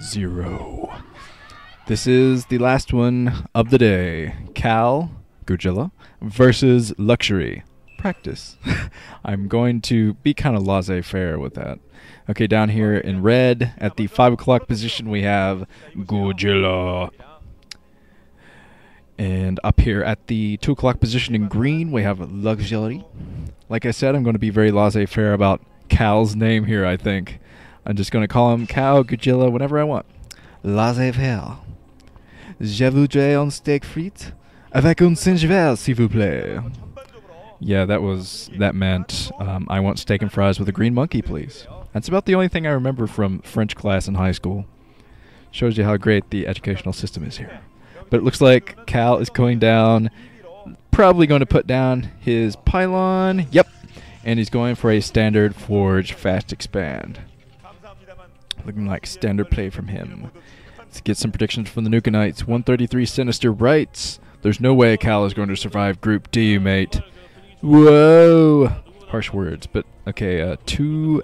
0. This is the last one of the day. Cal, Goojila, versus Luxury. Practice. I'm going to be kind of laissez-faire with that. Okay, down here in red, at the 5 o'clock position, we have Goojila. And up here at the 2 o'clock position in green, we have Luxury. Like I said, I'm going to be very laissez-faire about Cal's name here, I think. I'm just going to call him Cal, Goojila, whenever I want. Laissez-faire. Je voudrais un steak frites avec un singe s'il vous plaît. Yeah, that meant I want steak and fries with a green monkey, please. That's about the only thing I remember from French class in high school. Shows you how great the educational system is here. But it looks like Cal is going down, probably going to put down his pylon. Yep, and he's going for a standard forge fast expand. Looking like standard play from him. Let's get some predictions from the Nukenites. 133 Sinister writes, "There's no way Cal is going to survive Group D, mate." Whoa! Harsh words, but okay, Tool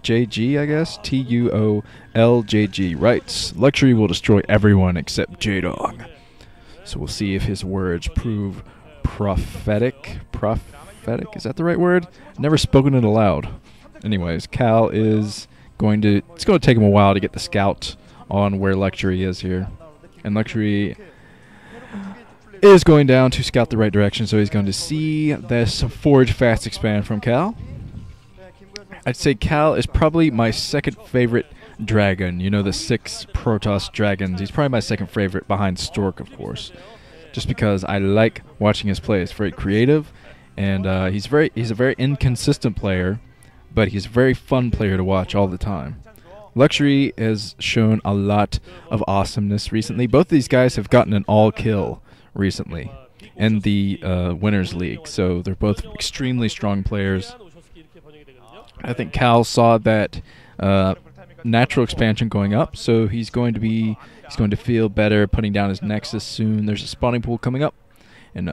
JG, I guess? TUOLJG writes, "Luxury will destroy everyone except J-Dog." So we'll see if his words prove prophetic. Prophetic? Is that the right word? Never spoken it aloud. Anyways, Cal is going to... It's going to take him a while to get the scout on where Luxury is here. And Luxury is going down to scout the right direction, so he's going to see this forge fast expand from Cal. I'd say Cal is probably my second favorite dragon. You know, the 6 Protoss dragons. He's probably my second favorite behind Stork, of course. Just because I like watching his play. It's very creative, and he's a very inconsistent player, but he's a very fun player to watch all the time. Luxury has shown a lot of awesomeness recently. Both of these guys have gotten an all-kill recently in the Winners League, so they're both extremely strong players. I think Cal saw that natural expansion going up, so he's going to feel better putting down his Nexus soon. There's a spawning pool coming up, and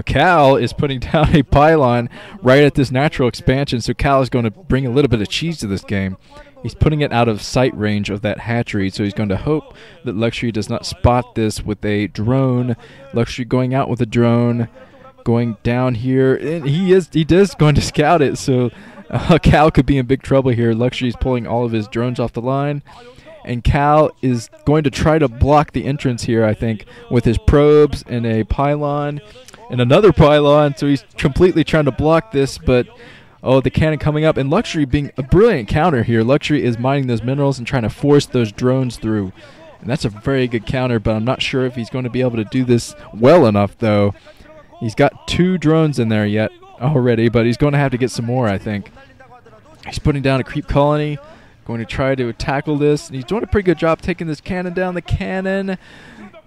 Cal is putting down a pylon right at this natural expansion, so Cal is going to bring a little bit of cheese to this game. He's putting it out of sight range of that hatchery, so he's going to hope that Luxury does not spot this with a drone. Luxury going out with a drone, going down here, and he does going to scout it, so Cal could be in big trouble here. Luxury is pulling all of his drones off the line, and Cal is going to try to block the entrance here, I think, with his probes and a pylon and another pylon, so he's completely trying to block this, but... Oh, the cannon coming up, and Luxury being a brilliant counter here. Luxury is mining those minerals and trying to force those drones through. And that's a very good counter, but I'm not sure if he's going to be able to do this well enough, though. He's got 2 drones in there yet already, but he's going to have to get some more, I think. He's putting down a creep colony, going to try to tackle this, and he's doing a pretty good job taking this cannon down. The cannon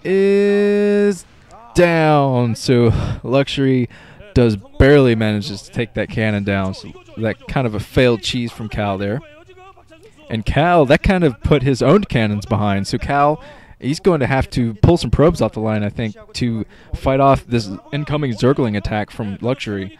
is down, so Luxury does barely manages to take that cannon down, so that kind of a failed cheese from Cal there. And Cal, that kind of put his own cannons behind, so Cal, he's going to have to pull some probes off the line, I think, to fight off this incoming Zergling attack from Luxury,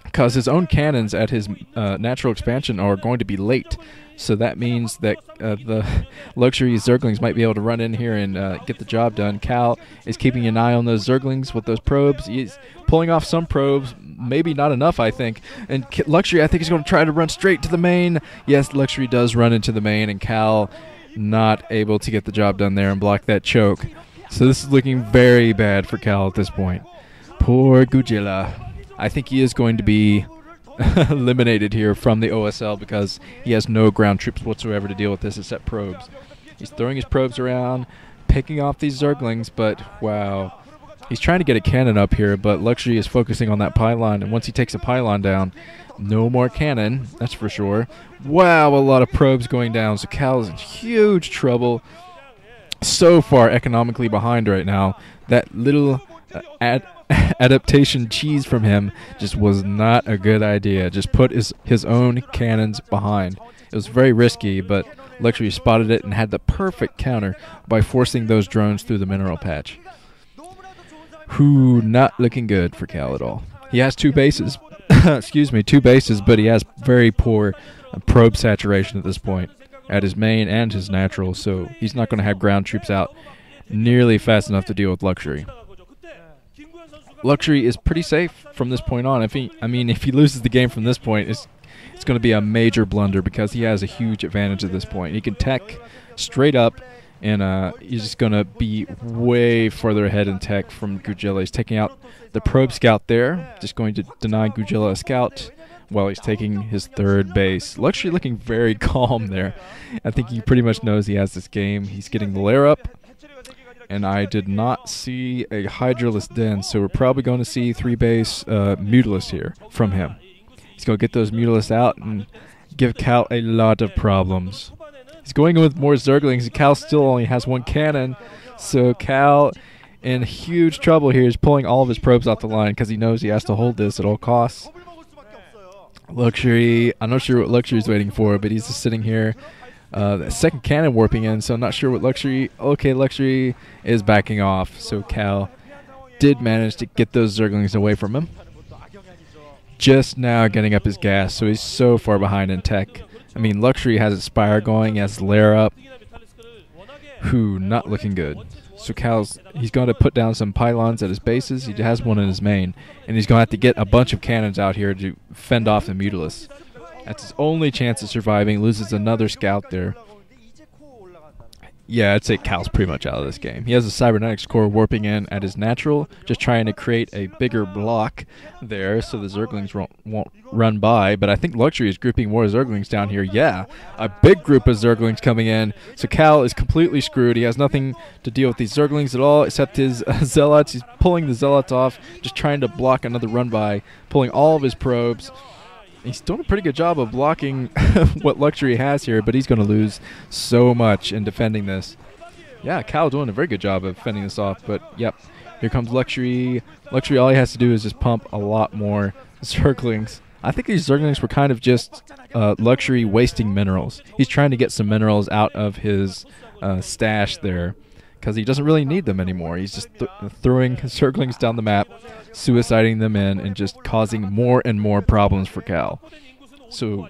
because his own cannons at his natural expansion are going to be late. So that means that the Luxury Zerglings might be able to run in here and get the job done. Cal is keeping an eye on those Zerglings with those probes. He's pulling off some probes, maybe not enough, I think. And Luxury, I think, is going to try to run straight to the main. Yes, Luxury does run into the main, and Cal not able to get the job done there and block that choke. So this is looking very bad for Cal at this point. Poor Goojila. I think he is going to be eliminated here from the OSL because he has no ground troops whatsoever to deal with this except probes. He's throwing his probes around, picking off these Zerglings, but wow. He's trying to get a cannon up here, but Luxury is focusing on that pylon, and once he takes a pylon down, no more cannon, that's for sure. Wow, a lot of probes going down, so Cal is in huge trouble. So far economically behind right now. That little adaptation cheese from him just was not a good idea. Just put his own cannons behind. It was very risky, but Luxury spotted it and had the perfect counter by forcing those drones through the mineral patch. Whew, not looking good for Cal at all. He has 2 bases. Excuse me, 2 bases, but he has very poor probe saturation at this point. at his main and his natural, so he's not going to have ground troops out nearly fast enough to deal with Luxury. Luxury is pretty safe from this point on. If he loses the game from this point, it's going to be a major blunder because he has a huge advantage at this point. He can tech straight up, and he's just going to be way further ahead in tech from Goojila. He's taking out the probe scout there, just going to deny Goojila a scout while he's taking his third base. Luxury looking very calm there. I think he pretty much knows he has this game. He's getting the lair up. And I did not see a Hydralisk Den, so we're probably going to see 3-base Mutalisk here from him. He's going to get those Mutalisks out and give Cal a lot of problems. He's going in with more Zerglings, and Cal still only has 1 cannon, so Cal in huge trouble here. He's pulling all of his probes off the line because he knows he has to hold this at all costs. Luxury, I'm not sure what Luxury's waiting for, but he's just sitting here. The second cannon warping in, so I'm not sure what Luxury... Okay, Luxury is backing off, so Cal did manage to get those Zerglings away from him. Just now getting up his gas, so he's so far behind in tech. I mean, Luxury has his Spire going, he has lair up. Not looking good. So he's going to put down some pylons at his bases. He has one in his main, and he's going to have to get a bunch of cannons out here to fend off the Mutalisk. That's his only chance of surviving. Loses another scout there. Yeah, I'd say Cal's pretty much out of this game. He has a cybernetics core warping in at his natural, just trying to create a bigger block there so the Zerglings won't run by. But I think Luxury is grouping more Zerglings down here. Yeah, a big group of Zerglings coming in. So Cal is completely screwed. He has nothing to deal with these Zerglings at all except his Zealots. He's pulling the Zealots off, just trying to block another run by, pulling all of his probes. He's doing a pretty good job of blocking what Luxury has here, but he's going to lose so much in defending this. Yeah, Cal doing a very good job of fending this off, but yep, here comes Luxury. Luxury, all he has to do is just pump a lot more Zerglings. I think these Zerglings were kind of just Luxury wasting minerals. He's trying to get some minerals out of his stash there because he doesn't really need them anymore. He's just throwing Zerglings down the map, suiciding them in, and just causing more and more problems for Cal. So,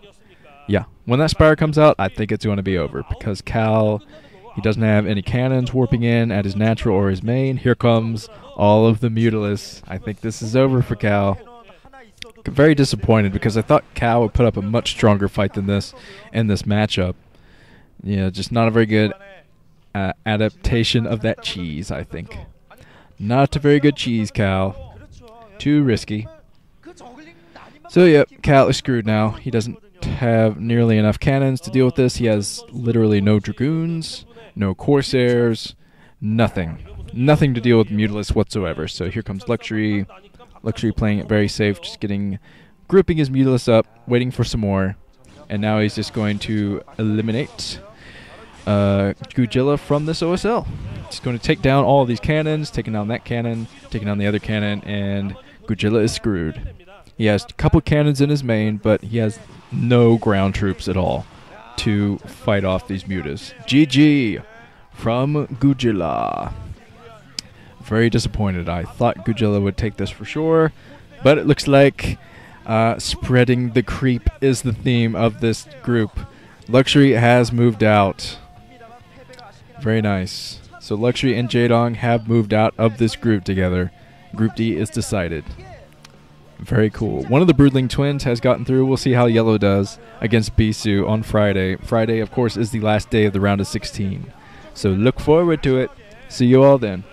yeah, when that Spire comes out, I think it's going to be over because Cal, he doesn't have any cannons warping in at his natural or his main. Here comes all of the Mutalisks. I think this is over for Cal. Very disappointed because I thought Cal would put up a much stronger fight than this in this matchup. Yeah, just not a very good adaptation of that cheese, I think. Not a very good cheese, Cal. Too risky. So, yep, Cal is screwed now. He doesn't have nearly enough cannons to deal with this. He has literally no Dragoons, no Corsairs, nothing. Nothing to deal with Mutalisk whatsoever. So here comes Luxury. Luxury playing it very safe, just grouping his Mutalisk up, waiting for some more. And now he's just going to eliminate Goojila from this OSL. He's going to take down all of these cannons, taking down that cannon, taking down the other cannon, and Goojila is screwed. He has a couple cannons in his main, but he has no ground troops at all to fight off these mutas. GG from Goojila. Very disappointed. I thought Goojila would take this for sure, but it looks like spreading the creep is the theme of this group. Luxury has moved out. Very nice. So Luxury and Jaedong have moved out of this group together. Group D is decided. Very cool. One of the Broodling twins has gotten through. We'll see how Yellow does against Bisu on Friday. Friday, of course, is the last day of the round of 16. So look forward to it. See you all then.